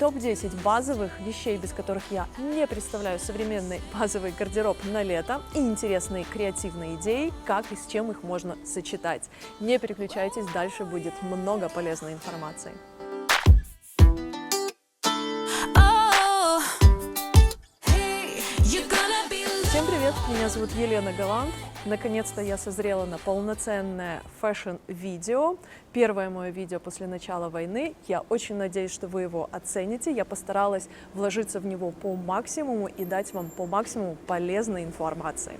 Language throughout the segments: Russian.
топ-10 базовых вещей, без которых я не представляю современный базовый гардероб на лето, и интересные креативные идеи, как и с чем их можно сочетать. Не переключайтесь, дальше будет много полезной информации. Всем привет! Меня зовут Елена Галант. Наконец-то я созрела на полноценное фэшн-видео. Первое мое видео после начала войны. Я очень надеюсь, что вы его оцените. Я постаралась вложиться в него по максимуму и дать вам по максимуму полезной информации.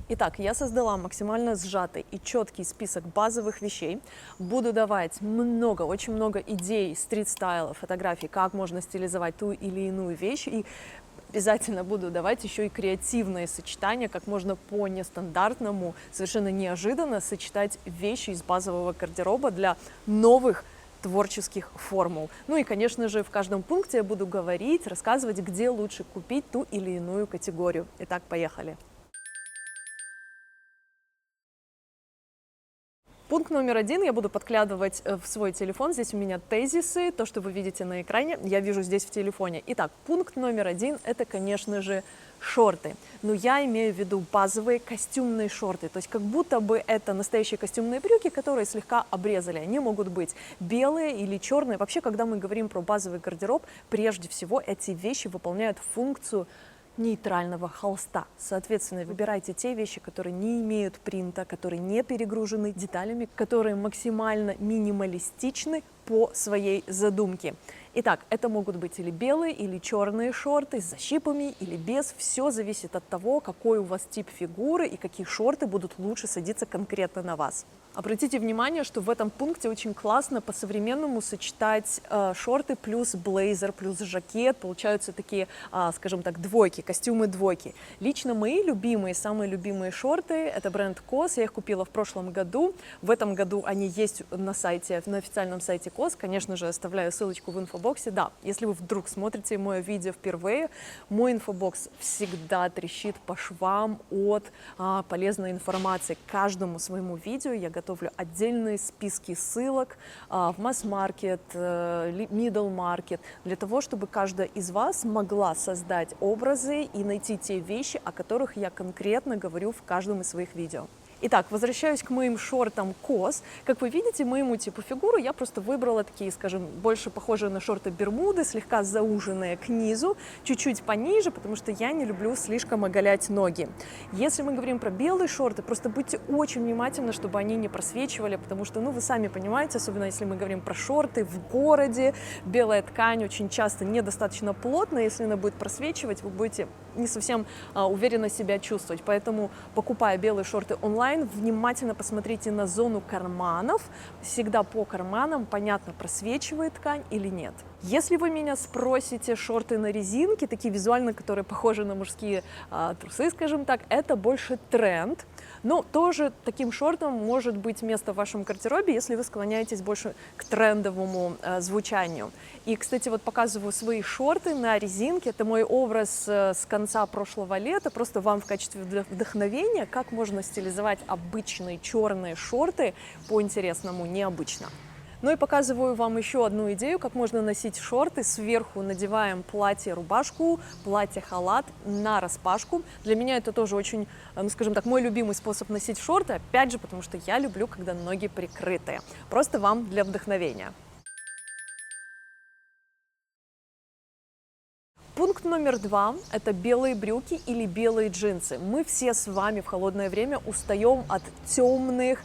Итак, я создала максимально сжатый и четкий список базовых вещей. Буду давать очень много идей, стрит-стайла, фотографий, как можно стилизовать ту или иную вещь. И обязательно буду давать еще и креативные сочетания, как можно по нестандартному, совершенно неожиданно сочетать вещи из базового гардероба для новых творческих формул. Ну и, конечно же, в каждом пункте я буду говорить, рассказывать, где лучше купить ту или иную категорию. Итак, поехали. Пункт номер 1 я буду подглядывать в свой телефон. Здесь у меня тезисы, то, что вы видите на экране, я вижу здесь в телефоне. Итак, пункт номер 1 – это, конечно же, шорты. Но я имею в виду базовые костюмные шорты. То есть как будто бы это настоящие костюмные брюки, которые слегка обрезали. Они могут быть белые или черные. Вообще, когда мы говорим про базовый гардероб, прежде всего эти вещи выполняют функцию нейтрального холста. Соответственно, выбирайте те вещи, которые не имеют принта, которые не перегружены деталями, которые максимально минималистичны по своей задумке. Итак, это могут быть или белые, или черные шорты с защипами, или без. Все зависит от того, какой у вас тип фигуры и какие шорты будут лучше садиться конкретно на вас. Обратите внимание, что в этом пункте очень классно по-современному сочетать шорты плюс блейзер, плюс жакет. Получаются такие, скажем так, двойки, костюмы двойки. Лично мои любимые, самые любимые шорты – это бренд COS. Я их купила в прошлом году. В этом году они есть на сайте, на официальном сайте COS. Конечно же, оставляю ссылочку в инфобоксе. Да, если вы вдруг смотрите мое видео впервые, мой инфобокс всегда трещит по швам от полезной информации. К каждому своему видео я готовлю отдельные списки ссылок в масс-маркет, middle market, для того, чтобы каждая из вас могла создать образы и найти те вещи, о которых я конкретно говорю в каждом из своих видео. Итак, возвращаюсь к моим шортам COS. Как вы видите, моему типу фигуры я просто выбрала такие, скажем, больше похожие на шорты бермуды, слегка зауженные к низу, чуть-чуть пониже, потому что я не люблю слишком оголять ноги. Если мы говорим про белые шорты, просто будьте очень внимательны, чтобы они не просвечивали, потому что, вы сами понимаете, особенно если мы говорим про шорты в городе, белая ткань очень часто недостаточно плотная, если она будет просвечивать, вы будете не совсем уверенно себя чувствовать. Поэтому, покупая белые шорты онлайн, внимательно посмотрите на зону карманов. Всегда по карманам понятно, просвечивает ткань или нет. Если вы меня спросите, шорты на резинке, такие визуально, которые похожи на мужские трусы, скажем так, это больше тренд. Но тоже таким шортом может быть место в вашем гардеробе, если вы склоняетесь больше к трендовому звучанию. И, кстати, вот показываю свои шорты на резинке. Это мой образ с конца прошлого лета. Просто вам в качестве вдохновения, как можно стилизовать обычные черные шорты по-интересному, необычно. Ну и показываю вам еще одну идею, как можно носить шорты. Сверху надеваем платье-рубашку, платье-халат нараспашку. Для меня это тоже очень, скажем так, мой любимый способ носить шорты. Опять же, потому что я люблю, когда ноги прикрытые. Просто вам для вдохновения. Пункт номер 2 – это белые брюки или белые джинсы. Мы все с вами в холодное время устаем от темных,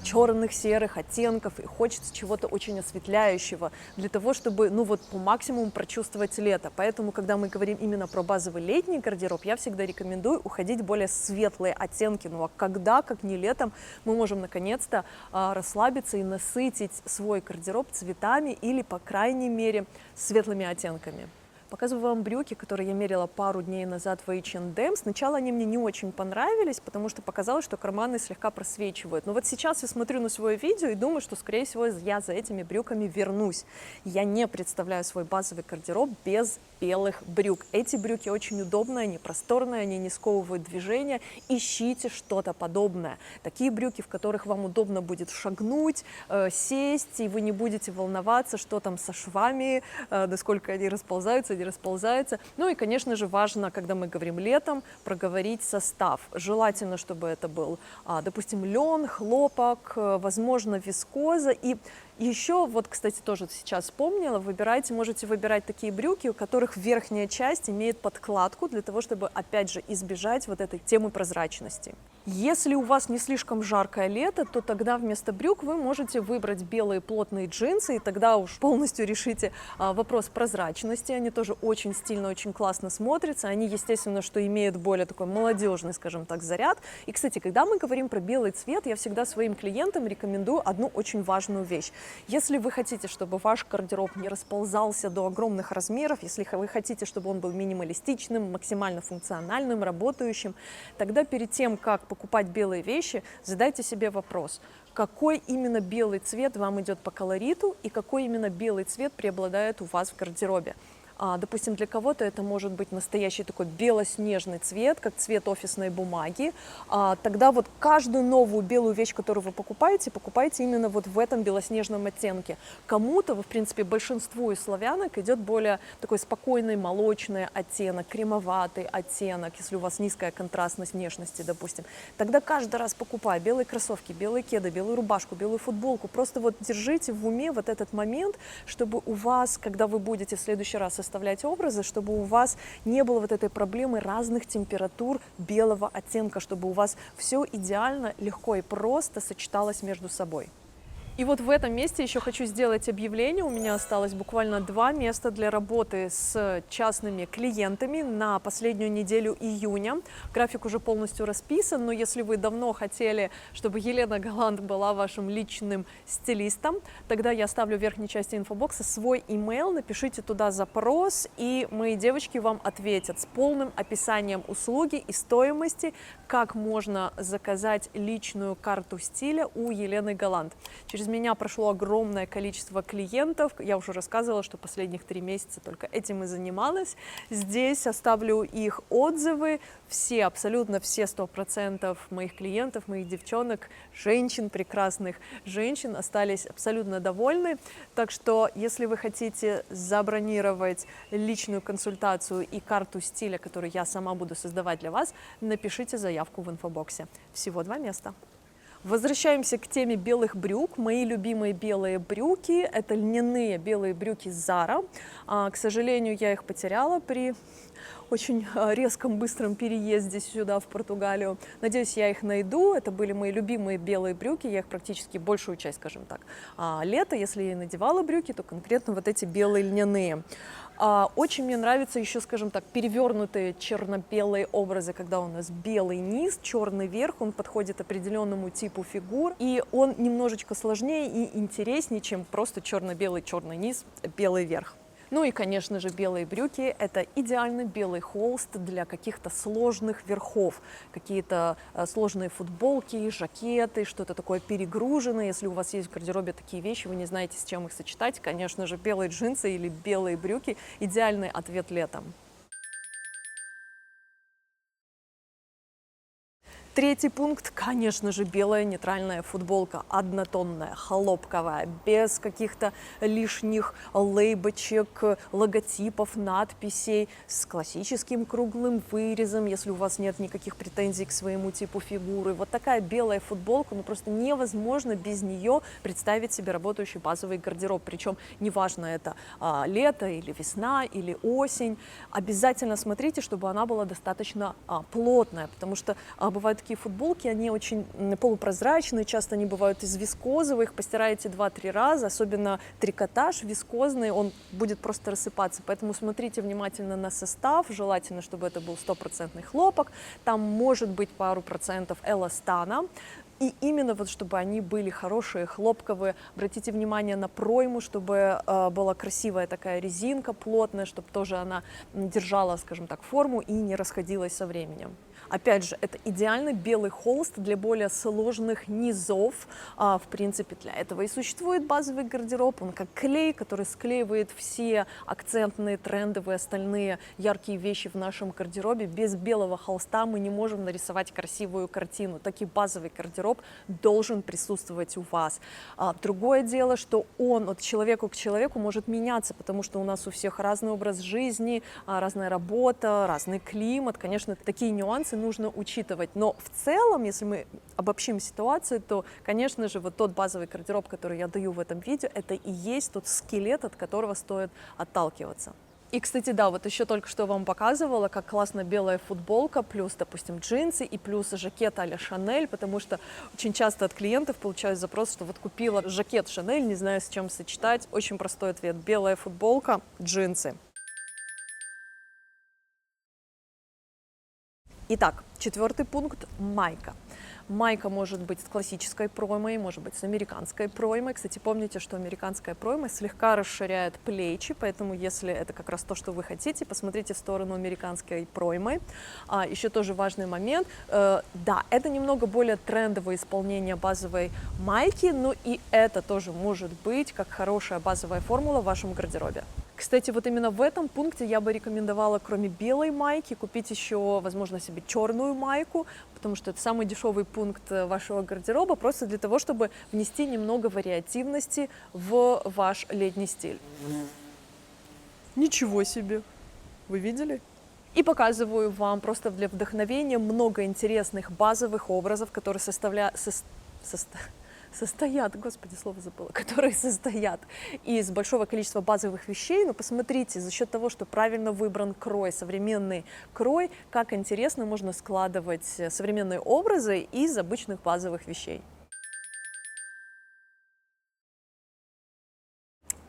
черных, серых оттенков и хочется чего-то очень осветляющего для того, чтобы, по максимуму прочувствовать лето. Поэтому, когда мы говорим именно про базовый летний гардероб, я всегда рекомендую уходить в более светлые оттенки. А когда, как не летом, мы можем наконец-то расслабиться и насытить свой гардероб цветами или, по крайней мере, светлыми оттенками. Показываю вам брюки, которые я мерила пару дней назад в H&M. Сначала они мне не очень понравились, потому что показалось, что карманы слегка просвечивают. Но вот сейчас я смотрю на свое видео и думаю, что, скорее всего, я за этими брюками вернусь. Я не представляю свой базовый гардероб без белых брюк. Эти брюки очень удобные, они просторные, они не сковывают движения. Ищите что-то подобное. Такие брюки, в которых вам удобно будет шагнуть, сесть, и вы не будете волноваться, что там со швами, насколько они расползаются, не расползаются. Ну и, конечно же, важно, когда мы говорим летом, проговорить состав. Желательно, чтобы это был, допустим, лен, хлопок, возможно, вискоза. И еще, вот, кстати, тоже сейчас вспомнила, можете выбирать такие брюки, у которых верхняя часть имеет подкладку, для того, чтобы, опять же, избежать вот этой темы прозрачности. Если у вас не слишком жаркое лето, то тогда вместо брюк вы можете выбрать белые плотные джинсы, и тогда уж полностью решите вопрос прозрачности. Они тоже очень стильно, очень классно смотрятся. Они, естественно, что имеют более такой молодежный, скажем так, заряд. И, кстати, когда мы говорим про белый цвет, я всегда своим клиентам рекомендую одну очень важную вещь. Если вы хотите, чтобы ваш гардероб не расползался до огромных размеров, если вы хотите, чтобы он был минималистичным, максимально функциональным, работающим, тогда перед тем, как покупать белые вещи, задайте себе вопрос, какой именно белый цвет вам идет по колориту и какой именно белый цвет преобладает у вас в гардеробе. Допустим, для кого-то это может быть настоящий такой белоснежный цвет, как цвет офисной бумаги. Тогда вот каждую новую белую вещь, которую вы покупаете именно вот в этом белоснежном оттенке. Кому-то, в принципе, большинству из славянок идет более такой спокойный молочный оттенок, кремоватый оттенок, если у вас низкая контрастность внешности, допустим. Тогда каждый раз покупая белые кроссовки, белые кеды, белую рубашку, белую футболку, просто вот держите в уме вот этот момент, чтобы у вас, когда вы будете в следующий раз составлять образы, чтобы у вас не было вот этой проблемы разных температур белого оттенка, чтобы у вас все идеально, легко и просто сочеталось между собой. И вот в этом месте еще хочу сделать объявление. У меня осталось буквально 2 места для работы с частными клиентами на последнюю неделю июня. График уже полностью расписан, но если вы давно хотели, чтобы Елена Галант была вашим личным стилистом, тогда я оставлю в верхней части инфобокса свой имейл, напишите туда запрос, и мои девочки вам ответят с полным описанием услуги и стоимости, как можно заказать личную карту стиля у Елены Галант. Через меня прошло огромное количество клиентов. Я уже рассказывала, что последних 3 месяца только этим и занималась. Здесь оставлю их отзывы. Все, абсолютно все 100% моих клиентов, моих девчонок, женщин, прекрасных женщин остались абсолютно довольны. Так что, если вы хотите забронировать личную консультацию и карту стиля, которую я сама буду создавать для вас, напишите заявку в инфобоксе. Всего 2 места. Возвращаемся к теме белых брюк. Мои любимые белые брюки – это льняные белые брюки Zara. К сожалению, я их потеряла при очень резком, быстром переезде сюда, в Португалию. Надеюсь, я их найду. Это были мои любимые белые брюки. Я их практически большую часть, скажем так, лета, если я и надевала брюки, то конкретно вот эти белые льняные. Очень мне нравятся еще, скажем так, перевернутые черно-белые образы, когда у нас белый низ, черный верх, он подходит определенному типу фигур, и он немножечко сложнее и интереснее, чем просто черно-белый черный низ, белый верх. Ну и, конечно же, белые брюки – это идеальный белый холст для каких-то сложных верхов, какие-то сложные футболки, жакеты, что-то такое перегруженное. Если у вас есть в гардеробе такие вещи, вы не знаете, с чем их сочетать, конечно же, белые джинсы или белые брюки – идеальный ответ летом. Третий пункт, конечно же, белая нейтральная футболка, однотонная, хлопковая, без каких-то лишних лейбочек, логотипов, надписей, с классическим круглым вырезом, если у вас нет никаких претензий к своему типу фигуры. Вот такая белая футболка, ну просто невозможно без нее представить себе работающий базовый гардероб. Причем неважно, это лето или весна или осень. Обязательно смотрите, чтобы она была достаточно плотная, потому что бывают такие футболки, они очень полупрозрачные, часто они бывают из вискозы, вы их постираете 2-3 раза, особенно трикотаж вискозный, он будет просто рассыпаться, поэтому смотрите внимательно на состав, желательно, чтобы это был 100% хлопок, там может быть пару процентов эластана, И именно вот чтобы они были хорошие, хлопковые. Обратите внимание на пройму, чтобы была красивая такая резинка, плотная, чтобы тоже она держала, скажем так, форму и не расходилась со временем. Опять же, это идеальный белый холст для более сложных низов. В принципе, для этого и существует базовый гардероб. Он как клей, который склеивает все акцентные, трендовые, остальные яркие вещи в нашем гардеробе. Без белого холста мы не можем нарисовать красивую картину. Так и базовый гардероб должен присутствовать у вас. Другое дело, что он от человека к человеку может меняться, потому что у нас у всех разный образ жизни, разная работа, разный климат. Конечно, такие нюансы нужно учитывать. Но в целом, если мы обобщим ситуацию, то, конечно же, вот тот базовый гардероб, который я даю в этом видео, это и есть тот скелет, от которого стоит отталкиваться. И, кстати, да, вот еще только что вам показывала, как классно белая футболка, плюс, допустим, джинсы и плюс жакет а-ля Шанель, потому что очень часто от клиентов получаю запрос, что вот купила жакет Шанель, не знаю, с чем сочетать. Очень простой ответ: белая футболка, джинсы. Итак, четвертый пункт – майка. Майка может быть с классической проймой, может быть с американской проймой. Кстати, помните, что американская пройма слегка расширяет плечи, поэтому если это как раз то, что вы хотите, посмотрите в сторону американской проймы. Еще тоже важный момент. Да, это немного более трендовое исполнение базовой майки, но и это тоже может быть как хорошая базовая формула в вашем гардеробе. Кстати, вот именно в этом пункте я бы рекомендовала, кроме белой майки, купить еще, возможно, себе черную майку, потому что это самый дешевый пункт вашего гардероба, просто для того, чтобы внести немного вариативности в ваш летний стиль. Ничего себе! Вы видели? И показываю вам просто для вдохновения много интересных базовых образов, которые состоят, господи, слово забыла, которые состоят из большого количества базовых вещей. Но посмотрите, за счет того, что правильно выбран крой, современный крой, как интересно можно складывать современные образы из обычных базовых вещей.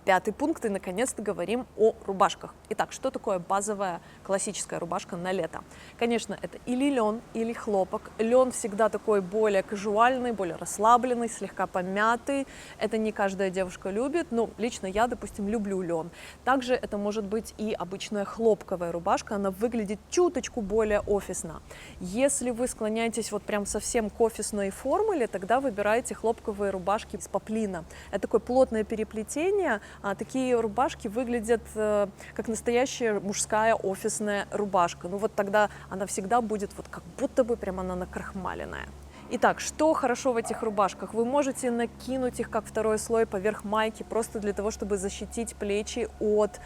Пятый пункт, и наконец-то говорим о рубашках. Итак, что такое базовая классическая рубашка на лето? Конечно, это или лен, или хлопок. Лен всегда такой более казуальный, более расслабленный, слегка помятый. Это не каждая девушка любит, но лично я, допустим, люблю лен. Также это может быть и обычная хлопковая рубашка, она выглядит чуточку более офисно. Если вы склоняетесь вот прям совсем к офисной формуле, тогда выбирайте хлопковые рубашки из поплина. Это такое плотное переплетение. Такие рубашки выглядят как настоящая мужская офисная рубашка. Ну вот тогда она всегда будет вот как будто бы прям она накрахмаленная. Итак, что хорошо в этих рубашках? Вы можете накинуть их как второй слой поверх майки, просто для того, чтобы защитить плечи от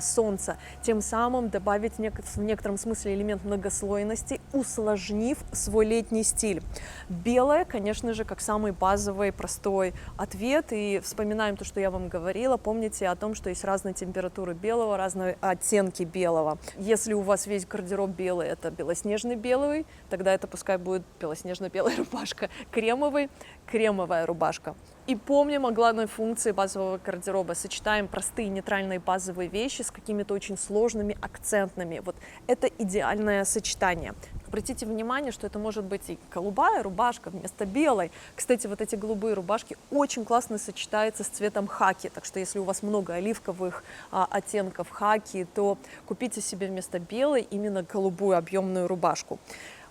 солнца. Тем самым добавить в некотором смысле элемент многослойности, усложнив свой летний стиль. Белое, конечно же, как самый базовый, простой ответ. И вспоминаем то, что я вам говорила. Помните о том, что есть разные температуры белого, разные оттенки белого. Если у вас весь гардероб белый, это белоснежный белый, тогда это пускай будет белоснежно-белый рубашка, кремовая рубашка. И помним о главной функции базового гардероба. Сочетаем простые нейтральные базовые вещи с какими-то очень сложными акцентными. Вот это идеальное сочетание. Обратите внимание, что это может быть и голубая рубашка вместо белой. Кстати, вот эти голубые рубашки очень классно сочетаются с цветом хаки. Так что если у вас много оливковых оттенков хаки, то купите себе вместо белой именно голубую объемную рубашку.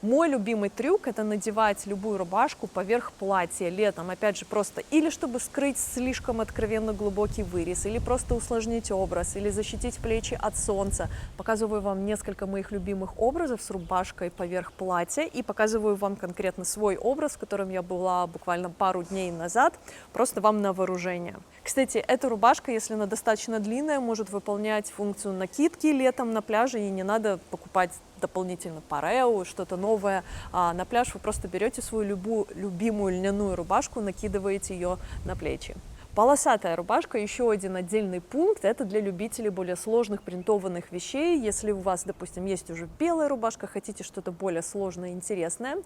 Мой любимый трюк – это надевать любую рубашку поверх платья летом, опять же, просто или чтобы скрыть слишком откровенно глубокий вырез, или просто усложнить образ, или защитить плечи от солнца. Показываю вам несколько моих любимых образов с рубашкой поверх платья и показываю вам конкретно свой образ, в котором я была буквально пару дней назад, просто вам на вооружение. Кстати, эта рубашка, если она достаточно длинная, может выполнять функцию накидки летом на пляже, и не надо покупать дополнительно парео, что-то новое на пляж. Вы просто берете свою любимую льняную рубашку, накидываете ее на плечи. Полосатая рубашка, еще один отдельный пункт, это для любителей более сложных принтованных вещей. Если у вас, допустим, есть уже белая рубашка, хотите что-то более сложное и интересное.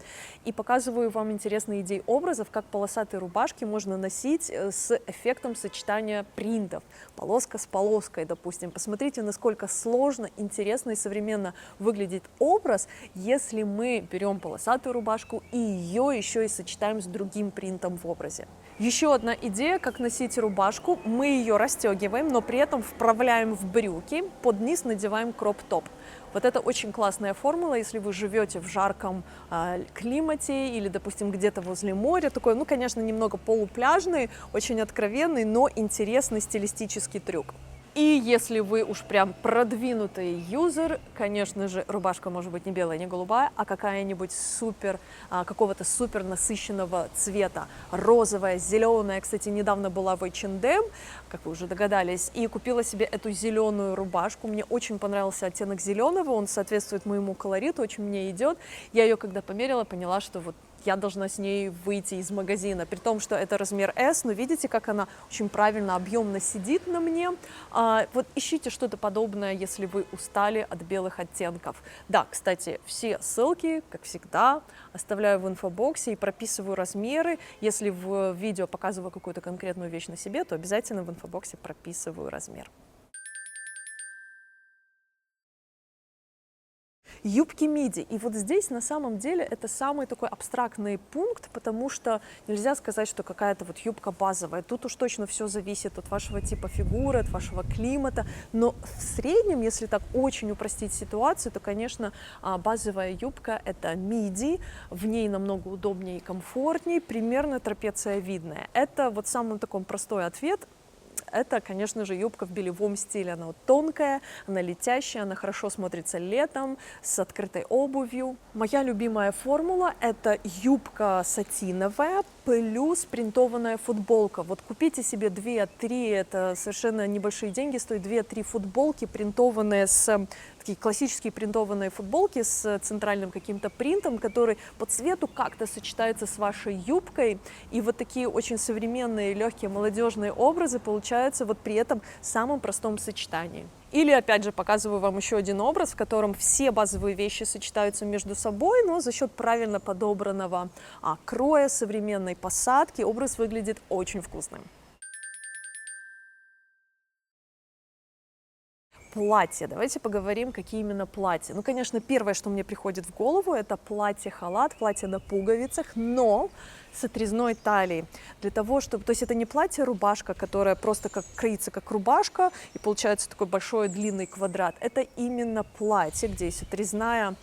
И показываю вам интересные идеи образов, как полосатые рубашки можно носить с эффектом сочетания принтов. Полоска с полоской, допустим. Посмотрите, насколько сложно, интересно и современно выглядит образ, если мы берем полосатую рубашку и ее еще и сочетаем с другим принтом в образе. Еще одна идея, как носить рубашку. Мы ее расстегиваем, но при этом вправляем в брюки, под низ надеваем кроп-топ. Вот это очень классная формула, если вы живете в жарком климате или, допустим, где-то возле моря. Такой, ну, конечно, немного полупляжный, очень откровенный, но интересный стилистический трюк. И если вы уж прям продвинутый юзер, конечно же, рубашка может быть не белая, не голубая, а какая-нибудь какого-то супер насыщенного цвета. Розовая, зеленая. Кстати, недавно была в H&M, как вы уже догадались, и купила себе эту зеленую рубашку. Мне очень понравился оттенок зеленого, он соответствует моему колориту, очень мне идет. Я ее, когда померила, поняла, что вот я должна с ней выйти из магазина, при том, что это размер S, но видите, как она очень правильно, объемно сидит на мне. Вот ищите что-то подобное, если вы устали от белых оттенков. Да, кстати, все ссылки, как всегда, оставляю в инфобоксе и прописываю размеры. Если в видео показываю какую-то конкретную вещь на себе, то обязательно в инфобоксе прописываю размер. Юбки миди. И вот здесь на самом деле это самый такой абстрактный пункт, потому что нельзя сказать, что какая-то вот юбка базовая. Тут уж точно все зависит от вашего типа фигуры, от вашего климата. Но в среднем, если так очень упростить ситуацию, то, конечно, базовая юбка это миди. В ней намного удобнее и комфортнее, примерно трапециевидная. Это вот самый такой простой ответ. Это, конечно же, юбка в белевом стиле. Она вот тонкая, она летящая, она хорошо смотрится летом, с открытой обувью. Моя любимая формула – это юбка сатиновая плюс принтованная футболка. Вот купите себе 2-3, это совершенно небольшие деньги, стоит 2-3 футболки, принтованные такие классические принтованные футболки с центральным каким-то принтом, который по цвету как-то сочетается с вашей юбкой. И вот такие очень современные, легкие, молодежные образы получаются вот при этом в самом простом сочетании. Или, опять же, показываю вам еще один образ, в котором все базовые вещи сочетаются между собой, но за счет правильно подобранного кроя, современной посадки образ выглядит очень вкусным. Платье. Давайте поговорим, какие именно платья. Ну, конечно, первое, что мне приходит в голову, это платье-халат, платье на пуговицах, но с отрезной талией. Для того, чтобы... То есть это не платье-рубашка, которая просто как кроится как рубашка, и получается такой большой длинный квадрат. Это именно платье, где есть отрезная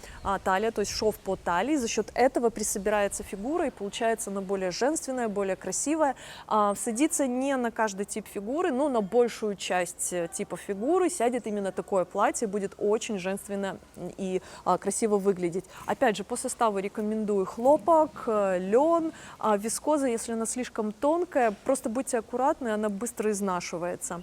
талия, то есть шов по талии. За счет этого присобирается фигура, и получается она более женственная, более красивая. Садится не на каждый тип фигуры, но на большую часть типа фигуры сядет именно такое платье, будет очень женственно и красиво выглядеть. Опять же, по составу рекомендую хлопок, лен, вискоза, если она слишком тонкая, просто будьте аккуратны, она быстро изнашивается.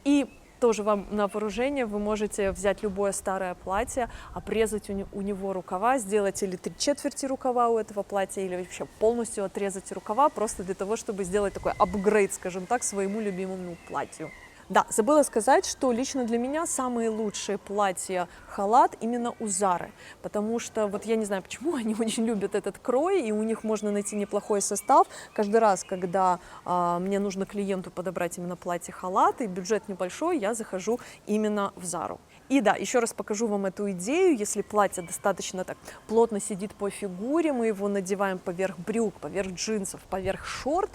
И тоже вам на вооружение вы можете взять любое старое платье, обрезать у него рукава, сделать или 3/4 рукава у этого платья, или вообще полностью отрезать рукава, просто для того, чтобы сделать такой апгрейд, скажем так, своему любимому платью. Да, забыла сказать, что лично для меня самые лучшие платья-халат именно у Зары, потому что, вот я не знаю, почему они очень любят этот крой, и у них можно найти неплохой состав. Каждый раз, когда мне нужно клиенту подобрать именно платье-халат, и бюджет небольшой, я захожу именно в Зару. И да, еще раз покажу вам эту идею. Если платье достаточно так плотно сидит по фигуре, мы его надеваем поверх брюк, поверх джинсов, поверх шорт,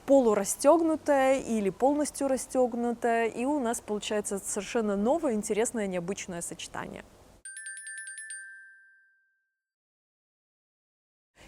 полурастегнутая или полностью расстегнутая, и у нас получается совершенно новое, интересное, необычное сочетание.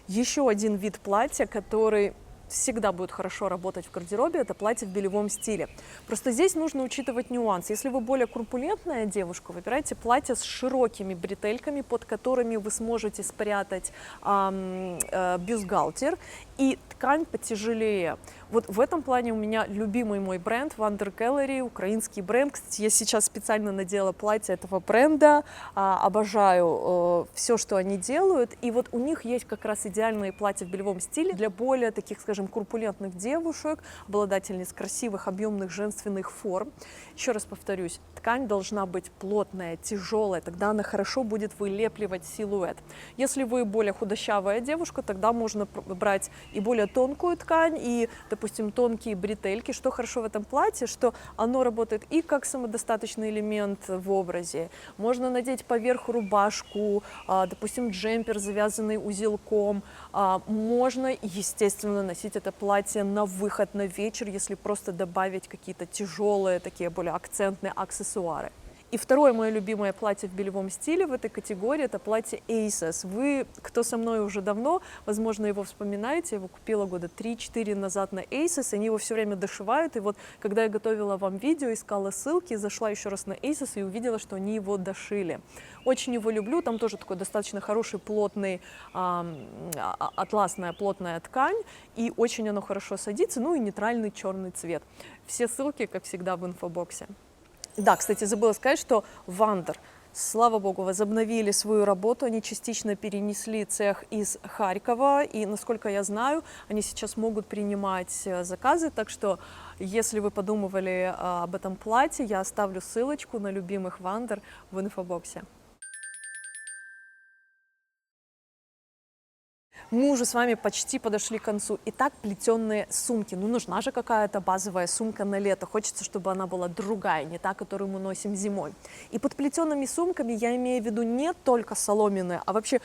Еще один вид платья, который всегда будет хорошо работать в гардеробе, это платье в белевом стиле. Просто здесь нужно учитывать нюанс. Если вы более корпулентная девушка, выбирайте платье с широкими бретельками, под которыми вы сможете спрятать бюстгальтер. и ткань потяжелее. Вот в этом плане у меня любимый мой бренд Wander Gallery, украинский бренд. Кстати, я сейчас специально надела платье этого бренда, обожаю все, что они делают. И вот у них есть как раз идеальные платья в белевом стиле для более таких, скажем, корпулентных девушек, обладательниц красивых, объемных, женственных форм. Еще раз повторюсь, ткань должна быть плотная, тяжелая, тогда она хорошо будет вылепливать силуэт. Если вы более худощавая девушка, тогда можно брать и более тонкую ткань, и, допустим, тонкие бретельки. Что хорошо в этом платье, что оно работает и как самодостаточный элемент в образе. Можно надеть поверх рубашку, допустим, джемпер, завязанный узелком. Можно, естественно, носить это платье на выход, на вечер, если просто добавить какие-то тяжелые, такие более акцентные аксессуары. И второе мое любимое платье в белевом стиле в этой категории – это платье Asos. Вы, кто со мной уже давно, возможно, его вспоминаете. Я его купила года 3-4 назад на Asos. Они его все время дошивают. И вот, когда я готовила вам видео, искала ссылки, зашла еще раз на Asos и увидела, что они его дошили. Очень его люблю. Там тоже такой достаточно хороший, плотный, атласная плотная ткань. И очень оно хорошо садится. Ну и нейтральный черный цвет. Все ссылки, как всегда, в инфобоксе. Да, кстати, забыла сказать, что Wander, слава богу, возобновили свою работу, они частично перенесли цех из Харькова, и, насколько я знаю, они сейчас могут принимать заказы, так что, если вы подумывали об этом платье, я оставлю ссылочку на любимых Wander в инфобоксе. Мы уже с вами почти подошли к концу. Итак, плетеные сумки. Ну, нужна же какая-то базовая сумка на лето. Хочется, чтобы она была другая, не та, которую мы носим зимой. И под плетеными сумками я имею в виду не только соломенные, а вообще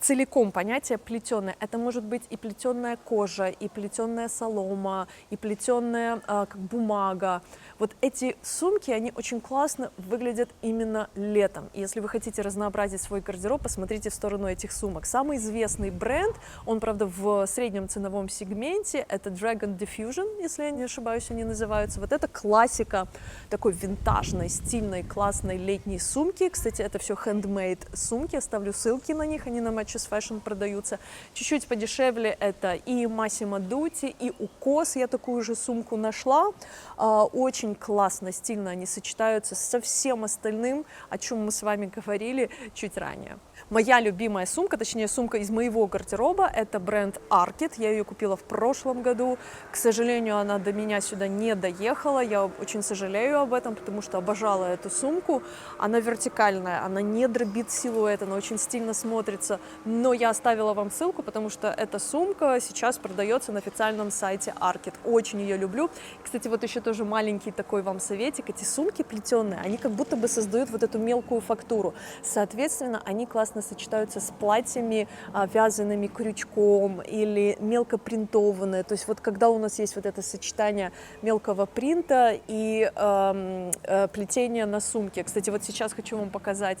целиком понятие плетеное. Это может быть и плетеная кожа, и плетеная солома, и плетеная как бумага. Вот эти сумки, они очень классно выглядят именно летом. И если вы хотите разнообразить свой гардероб, посмотрите в сторону этих сумок. Самый известный бренд, он, правда, в среднем ценовом сегменте, это Dragon Diffusion, если я не ошибаюсь, они называются. Вот это классика такой винтажной, стильной, классной летней сумки. Кстати, это все handmade сумки, оставлю ссылки на них, они на Matches Fashion продаются. Чуть-чуть подешевле это и Massimo Dutti, и Укос, я такую же сумку нашла. Очень классно, стильно они сочетаются со всем остальным, о чем мы с вами говорили чуть ранее. Моя любимая сумка, точнее сумка из моего гардероба, это бренд Arket. Я ее купила в прошлом году. К сожалению, она до меня сюда не доехала. Я очень сожалею об этом, потому что обожала эту сумку. Она вертикальная, она не дробит силуэт, она очень стильно смотрится. Но я оставила вам ссылку, потому что эта сумка сейчас продается на официальном сайте Arket. Очень ее люблю. Кстати, вот еще тоже маленький такой вам советик. Эти сумки плетеные, они как будто бы создают вот эту мелкую фактуру. Соответственно, они классно сочетаются с платьями, вязаными крючком или мелко принтованные. То есть вот когда у нас есть вот это сочетание мелкого принта и плетения на сумке. Кстати, вот сейчас хочу вам показать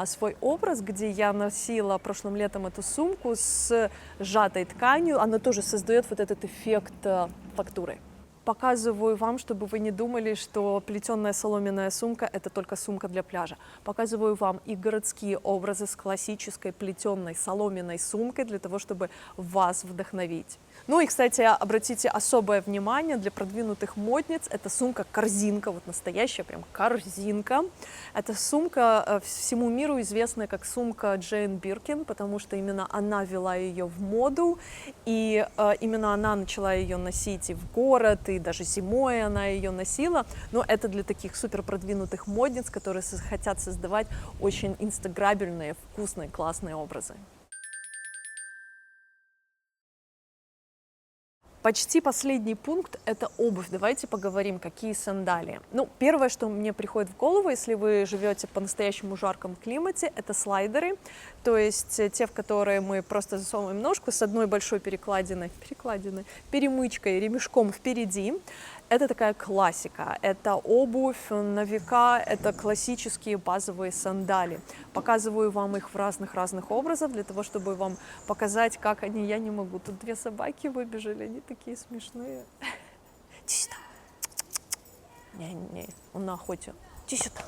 свой образ, где я носила прошлым летом эту сумку с сжатой тканью. Она тоже создает вот этот эффект фактуры. Показываю вам, чтобы вы не думали, что плетеная соломенная сумка – это только сумка для пляжа. Показываю вам и городские образы с классической плетеной соломенной сумкой для того, чтобы вас вдохновить. Ну и, кстати, обратите особое внимание для продвинутых модниц. Это сумка-корзинка, вот настоящая прям корзинка. Эта сумка всему миру известная как сумка Джейн Биркин, потому что именно она ввела ее в моду, и именно она начала ее носить и в город, и даже зимой она ее носила. Но это для таких супер продвинутых модниц, которые хотят создавать очень инстаграбельные, вкусные, классные образы. Почти последний пункт – это обувь. Давайте поговорим, какие сандалии. Ну, первое, что мне приходит в голову, если вы живете в по-настоящему жарком климате, это слайдеры, то есть те, в которые мы просто засовываем ножку с одной большой перемычкой, ремешком впереди. Это такая классика, это обувь на века, это классические базовые сандали. Показываю вам их в разных образах, для того, чтобы вам показать, как они, я не могу. Тут две собаки выбежали, они такие смешные. Иди сюда. Не, он на охоте. Иди сюда.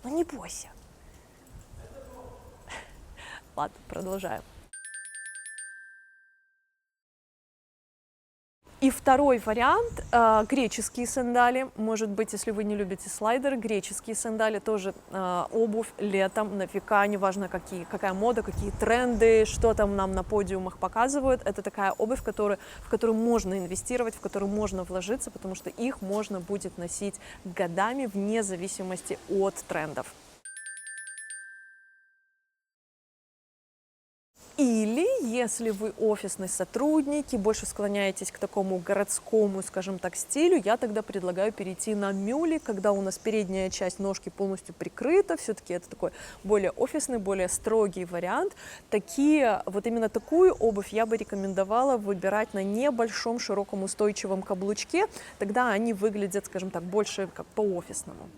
Ну не бойся. Ладно, продолжаем. И второй вариант греческие сандали. Может быть, если вы не любите слайдеры, греческие сандали тоже обувь летом на века, неважно какая мода, какие тренды, что там нам на подиумах показывают. Это такая обувь, в которую можно инвестировать, в которую можно вложиться, потому что их можно будет носить годами вне зависимости от трендов. Или, если вы офисный сотрудник и больше склоняетесь к такому городскому, скажем так, стилю, я тогда предлагаю перейти на мюли, когда у нас передняя часть ножки полностью прикрыта. Все-таки это такой более офисный, более строгий вариант. Вот именно такую обувь я бы рекомендовала выбирать на небольшом, широком, устойчивом каблучке. Тогда они выглядят, скажем так, больше как по-офисному.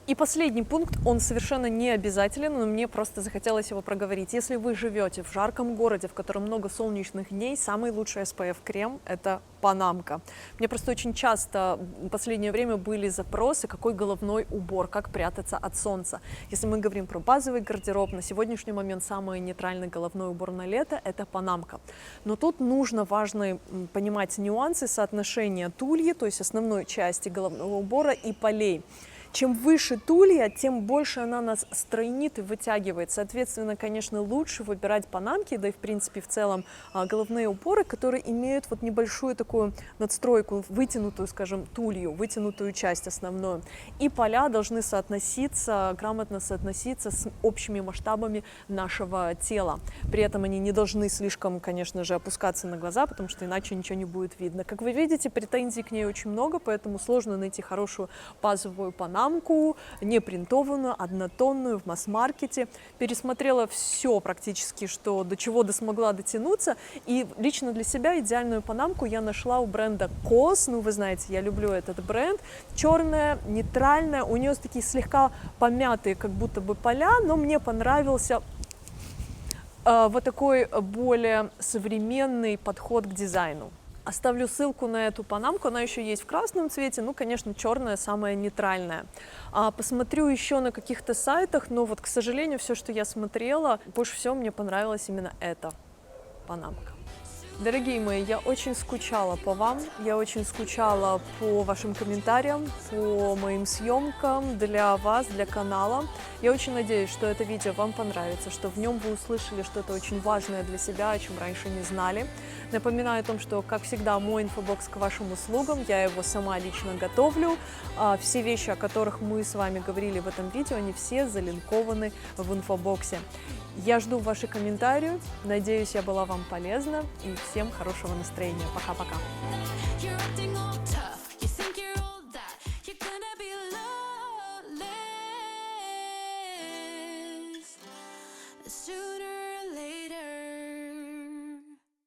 И последний пункт, он совершенно не обязателен, но мне просто захотелось его проговорить. Если вы живете в жарком городе, в котором много солнечных дней, самый лучший SPF-крем – это панамка. Мне просто очень часто в последнее время были запросы, какой головной убор, как прятаться от солнца. Если мы говорим про базовый гардероб, на сегодняшний момент самый нейтральный головной убор на лето – это панамка. Но тут важно понимать нюансы соотношения тульи, то есть основной части головного убора, и полей. Чем выше тулья, тем больше она нас стройнит и вытягивает. Соответственно, конечно, лучше выбирать панамки, да и в принципе в целом головные уборы, которые имеют вот небольшую такую надстройку, вытянутую, скажем, тулью, вытянутую часть основную. И поля должны грамотно соотноситься с общими масштабами нашего тела. При этом они не должны слишком, конечно же, опускаться на глаза, потому что иначе ничего не будет видно. Как вы видите, претензий к ней очень много, поэтому сложно найти хорошую базовую панамку, не принтованную, однотонную в масс-маркете. Пересмотрела все практически, до чего смогла дотянуться. И лично для себя идеальную панамку я нашла у бренда COS. Вы знаете, я люблю этот бренд. Черная, нейтральная. У нее такие слегка помятые, как будто бы поля, но мне понравился вот такой более современный подход к дизайну. Оставлю ссылку на эту панамку, она еще есть в красном цвете, конечно, черная самая нейтральная. Посмотрю еще на каких-то сайтах, но к сожалению, все, что я смотрела, больше всего мне понравилась именно эта панамка. Дорогие мои, я очень скучала по вам, я очень скучала по вашим комментариям, по моим съемкам для вас, для канала. Я очень надеюсь, что это видео вам понравится, что в нем вы услышали что-то очень важное для себя, о чем раньше не знали. Напоминаю о том, что, как всегда, мой инфобокс к вашим услугам, я его сама лично готовлю. Все вещи, о которых мы с вами говорили в этом видео, они все залинкованы в инфобоксе. Я жду ваши комментарии, надеюсь, я была вам полезна, и всем хорошего настроения. Пока-пока.